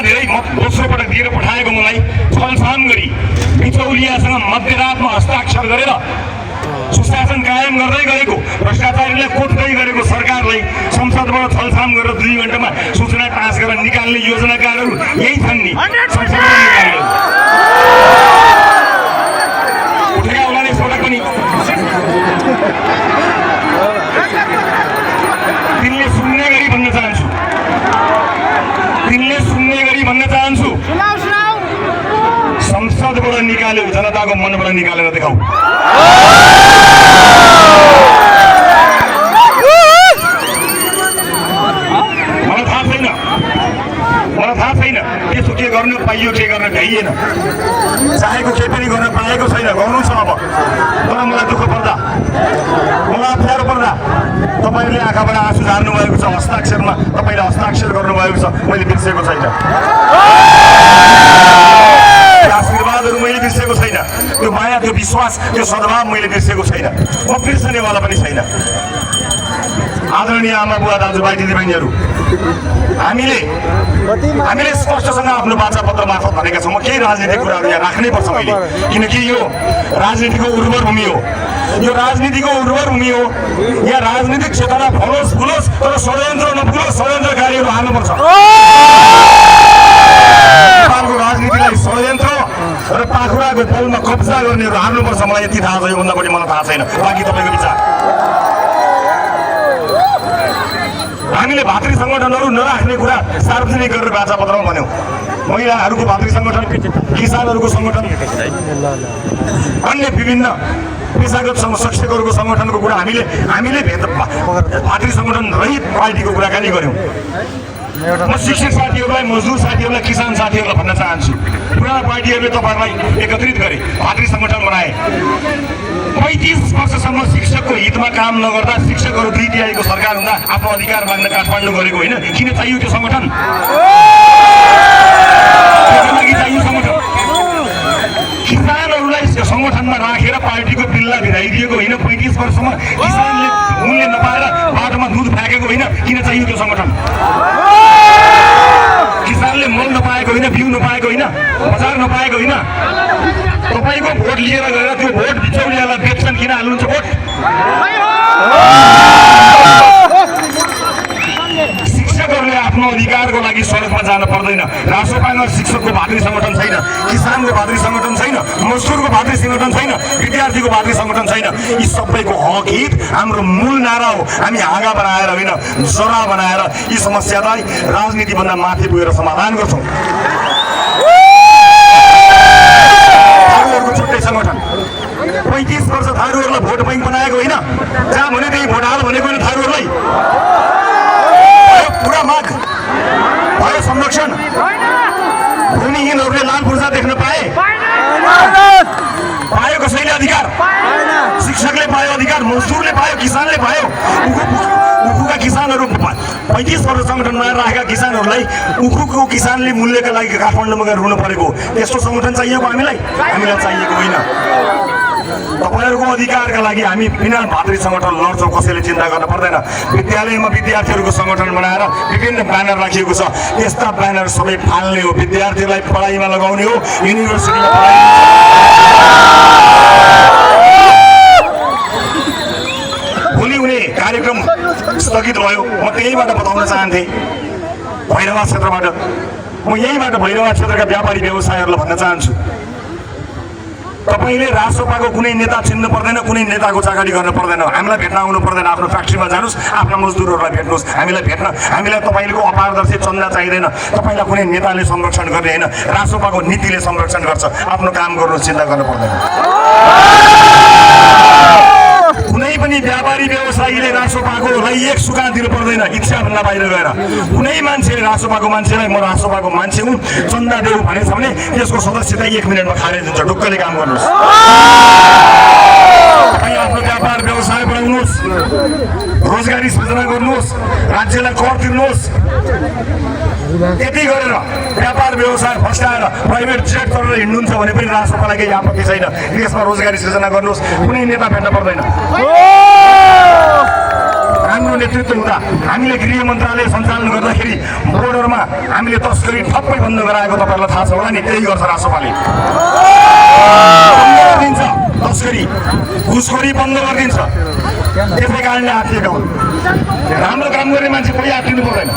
धेरै दोस्रो पटक दिएर पठाएको मलाई छलछाम गरी बिचौलियासँग मध्यरातमा हस्ताक्षर गरेर सुशासन कायम गर्दै गरेको भ्रष्टाचारीलाई कोट्दै गरेको सरकारलाई संसदबाट छलछाम गरेर 2 घण्टामा सूचना पास गरेर निकाल्ने योजनाकारहरू यही छन् नि। संसदबाट निकाल्ने उठेका होला नि पटक पनि तिनले सुन्ने गरी भन्न चाहन्छु, तिनले सुन्ने गरी भन्न चाहन्छु, संसदबाट निकाल्यो जनताको मनबाट निकालेर देखाऊ। मलाई थाहा छैन त्यसो के गर्नु पाइयो के गर्न भ्याइएन, चाहेको केही पनि गर्न पाएको छैन, गर्नु छ अब। तर मलाई दुःख पर्दा, मलाई अप्ठ्यारो पर्दा तपाईँले आँखाबाट आँसु झार्नु भएको छ, हस्ताक्षरमा तपाईँले हस्ताक्षर गर्नुभएको छ, मैले बिर्सेको छैन। आशीर्वादहरू मैले बिर्सेको छैन, त्यो माया, त्यो विश्वास, त्यो सद्भाव मैले बिर्सेको छैन, म बिर्सनेवाला पनि छैन। आदरणीय आमा बुवा दाजुभाइ दिदीबहिनीहरू, हामीले स्पष्टसँग आफ्नो वाचापत्र मार्फत भनेका छौँ, म केही राजनीतिक कुराहरू यहाँ राख्नै पर्छ मैले, किनकि यो राजनीतिको उर्वर भूमि हो, यो राजनीतिको उर्वर भूमि हो। यहाँ राजनीतिक चेतना फलोस् फुलोस्, तर षड्यन्त्र नफुलोस्, षड्यन्त्रकारीहरू हाल्नुपर्छ। नेपालको राजनीतिलाई षड्यन्त्र र पाखुराको बलमा कब्जा गर्नेहरू हाल्नुपर्छ। मलाई यति थाहा छ, योभन्दा बढी मलाई थाहा छैन, बाँकी तपाईँको विचार। हामीले भातृ सङ्गठनहरू नराख्ने कुरा सार्वजनिक गरेर वाचापत्रमा भन्यौँ। महिलाहरूको भातृ सङ्गठन, किसानहरूको सङ्गठन, अन्य विभिन्न पेसागत शिक्षकहरूको सङ्गठनको कुरा हामीले भातृ सङ्गठन रहित पार्टीको कुराकानी गऱ्यौँ। म शिक्षक साथीहरूलाई, मजदुर साथीहरूलाई, किसान साथीहरूलाई भन्न चाहन्छु, पुराना पार्टीहरूले तपाईँहरूलाई एकत्रित गरे, भातृ सङ्गठन बनाए। 35 वर्षसम्म शिक्षकको हितमा काम नगर्दा शिक्षकहरू 2 तिहाईको सरकार हुँदा आफ्नो अधिकार माग्न काठमाडौँ गरेको होइन। किन चाहियो त्यो सङ्गठन? त्यसको लागि चाहियो सङ्गठन। किसानहरूलाई सङ्गठनमा राखेर पार्टीको बिल्ला भिराइदिएको होइन। 35 वर्षसम्म किसानले मूल्य नपाएर बाटोमा दुध फ्याँकेको होइन। किन चाहियो त्यो सङ्गठन? किसानले मल नपाएको होइन, बिउ नपाएको होइन, बजार नपाएको होइन। तपाईँको भोट लिएर गएर त्यो भोट बिचौलियालाई बेच्छन्, किन हाल्नुहुन्छ भोट? शिक्षकहरूले आफ्नो अधिकारको लागि सडकमा जान पर्दैन। रासोपामा शिक्षकको भातृ सङ्गठन छैन, किसानको भातृ सङ्गठन छैन, मजदुरको भातृ सङ्गठन छैन, विद्यार्थीको भातृ सङ्गठन छैन। यी सबैको हक हित हाम्रो मूल नारा हो। हामी हाँगा बनाएर होइन, जरा बनाएर यी समस्यालाई राजनीतिभन्दा माथि पुगेर समाधान गर्छौँ। छुट्टै सङ्गठन 35 वर्ष थारूहरूलाई भोट ब्याङ्क बनाएको होइन। जहाँ भने त्यही भोट हाल भनेको होइन। थारूहरूलाई पुरा माग भयो, संरक्षण, भूमिहीनहरूले लाल पूर्जा देख्न पाए, पायो कसैले अधिकार? शिक्षकले पायो अधिकार, मजदुरले पायो, किसानले पायो। उखुका किसानहरू 35 वर्ष सङ्गठनमा राखेका किसानहरूलाई उखुको किसानले मूल्यका लागि काठमाडौँमा गएर रुनु परेको, त्यस्तो सङ्गठन चाहिएको हामीलाई चाहिएको होइन। तपाईँहरूको अधिकारका लागि हामी बिना भातृ सङ्गठन लड्छौँ, कसैले चिन्ता गर्न पर्दैन। विद्यालयमा विद्यार्थीहरूको सङ्गठन बनाएर विभिन्न ब्यानर राखिएको छ, त्यस्ता ब्यानर सबै फाल्ने हो। विद्यार्थीलाई पढाइमा लगाउने हो, युनिभर्सिटीमा पढाइ। भोलि हुने कार्यक्रम स्थगित भयो, म त्यहीबाट बताउन चाहन्थेँ। भैरवा क्षेत्रबाट म यहीँबाट भैरवा क्षेत्रका व्यापारी व्यवसायीहरूलाई भन्न चाहन्छु, तपाईँले रासोपाको कुनै नेता चिन्नु पर्दैन, कुनै नेताको चाकरी गर्न पर्दैन। हामीलाई भेट्न आउनु पर्दैन, आफ्नो फ्याक्ट्रीमा जानुहोस्, आफ्ना मजदुरहरूलाई भेट्नुहोस्। हामीलाई तपाईँको अपारदर्शी चन्दा चाहिँदैन। तपाईँलाई कुनै नेताले संरक्षण गर्ने होइन, रासोपाको नीतिले संरक्षण गर्छ। आफ्नो काम गर्नु, चिन्ता गर्नु पर्दैन। कुनै पनि व्यापारी व्यवसायीले रासोपाकोलाई 1 सुका दिनु पर्दैन इच्छा भन्दा बाहिर गएर। कुनै मान्छेले रासोपाको मान्छेलाई म रासोपाको मान्छे हुँ चन्दा देऊ भनेछ भने त्यसको सदस्यता 1 मिनटमा खारेज हुन्छ। ढुक्कले काम गर्नुहोस्। तपाईँ आफ्नो व्यापार व्यवसाय बढाउनुहोस्, रोजगारी सृजना गर्नुहोस्, राज्यलाई कर तिर्नुहोस्। यति गरेर व्यापार व्यवसाय फस्टाएर प्राइभेट जेट गरेर हिँड्नुहुन्छ भने पनि राष्ट्रपालाई केही आपत्ति छैन। देशमा रोजगारी सृजना गर्नुहोस्, कुनै नेता भेट्न पर्दैन। हाम्रो नेतृत्व हुँदा हामीले गृह मन्त्रालय सञ्चालन गर्दाखेरि बोर्डरमा हामीले तस्करी ठप्पै बन्द गराएको तपाईँहरूलाई थाहा छ होला नि। त्यही गर्छ रासोपाले, बन्द गरिदिन्छ तस्करी, घुसखोरी बन्द गरिदिन्छ। त्यसै कारणले आत्तिएका हुन्। राम्रो काम गर्ने मान्छे कोही आत्तिनु पर्दैन।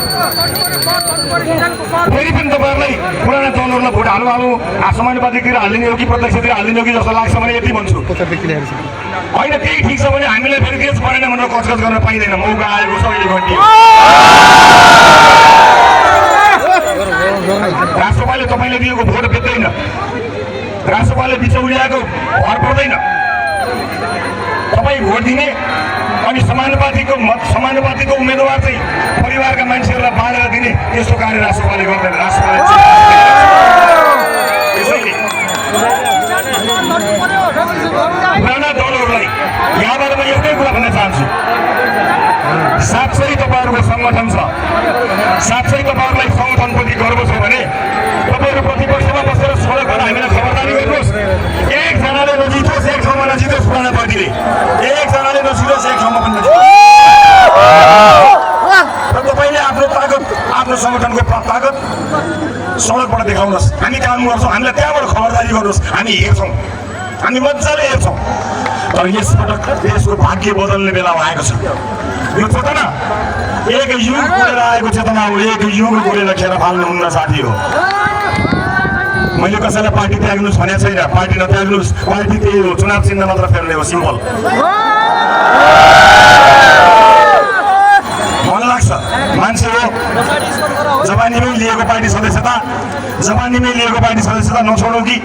फेरि पनि तपाईँहरूलाई पुराना दलहरूलाई भोट हाल्नु अब समानुपातिकतिर हालिदिने हो कि प्रत्यक्षतिर हालिदिने हो कि जस्तो लाग्छ भने यति भन्छु होइन। त्यही ठिक छ भने हामीलाई फेरि देश परेन भनेर कचकच गर्न पाइँदैन। मौका आएको छ अहिले घन्टी। राष्ट्रपाले तपाईँले दिएको भोट बेच्दैन, राष्ट्रपाले बिचौलियाको भर पर्दैन। तपाईँ भोट दिने अनि समानुपातिको उम्मेदवार चाहिँ परिवारका मान्छेहरूलाई बाँडेर दिने त्यस्तो कार्य राष्ट्रपाले गर्दैन। राष्ट्रपाले त्यसैले पुराना दलहरूलाई यहाँबाट म एउटै कुरा भन्न चाहन्छु, साँच्चै तपाईँहरूको सङ्गठन छ, साँच्चै तपाईँहरूलाई सङ्गठनप्रति गर्व छ भने तपाईँहरू प्रतिपक्षमा बसेर सडकबाट हामीलाई खबरदारी गर्नुहोस्। एकजनाले नजितोस्, एक ठाउँमा नजितोस्, पुराना पार्टीले एकजनाले नजितोस्, एक ठाउँमा पनि नजितोस्। र तपाईँले आफ्नो ताकत, आफ्नो सङ्गठनको ताकत सडकबाट देखाउनुहोस्। हामी काम गर्छौँ, हामीलाई त्यहाँबाट खबरदारी गर्नुहोस्। हामी हेर्छौँ, हामी मजाले हेर्छौँ। तर यसपटक देशको भाग्य बदल्ने बेला आएको छ। यो चेतना एक युग गुडेर आएको चेतना हो, एक युग गुडेर खेर फाल्नुहुन्न साथी हो। मैले कसैलाई पार्टी त्याग्नुहोस् भनेको छैन, पार्टी नत्याग्नुहोस्, पार्टी त्यही हो, चुनाव चिन्ह मात्र फेर्ने हो, सिम्पल। मन लाग्छ मान्छे हो, जवानीमै लिएको पार्टी सदस्यता, जवानीमै लिएको पार्टी सदस्यता नछोडौँ कि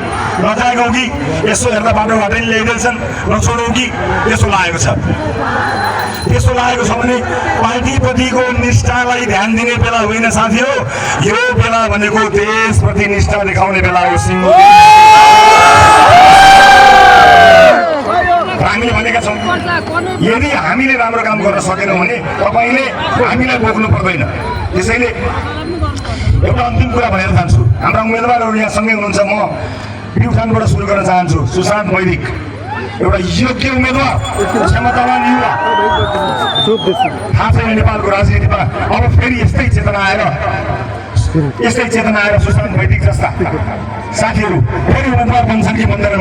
नजागौँ कि यसो हेर्दा बाटोघाटै ल्याइदिन्छन्, नछोडौँ कि त्यसो लागेको छ। त्यसो लागेको छ भने पार्टीप्रतिको निष्ठालाई ध्यान दिने बेला होइन साथी हो। यो बेला भनेको देशप्रति निष्ठा देखाउने बेला हो। सिङ्गो हामीले भनेका छौँ यदि हामीले राम्रो काम गर्न सकेनौँ भने तपाईँले हामीलाई बोक्नु पर्दैन। त्यसैले एउटा अन्तिम कुरा भनेर जान्छु, हाम्रा उम्मेदवारहरू यहाँ सँगै हुनुहुन्छ। म प्युठानबाट सुरु गर्न चाहन्छु। सुशान्त वैदिक एउटा योग्य उम्मेदवार, क्षमतावान युवा, थाहा छैन नेपालको राजनीतिमा अब फेरि यस्तै चेतना आएर सुशान्त वैदिक जस्ता साथीहरू फेरि उम्मेदवार बन्छन् कि बन्दैन।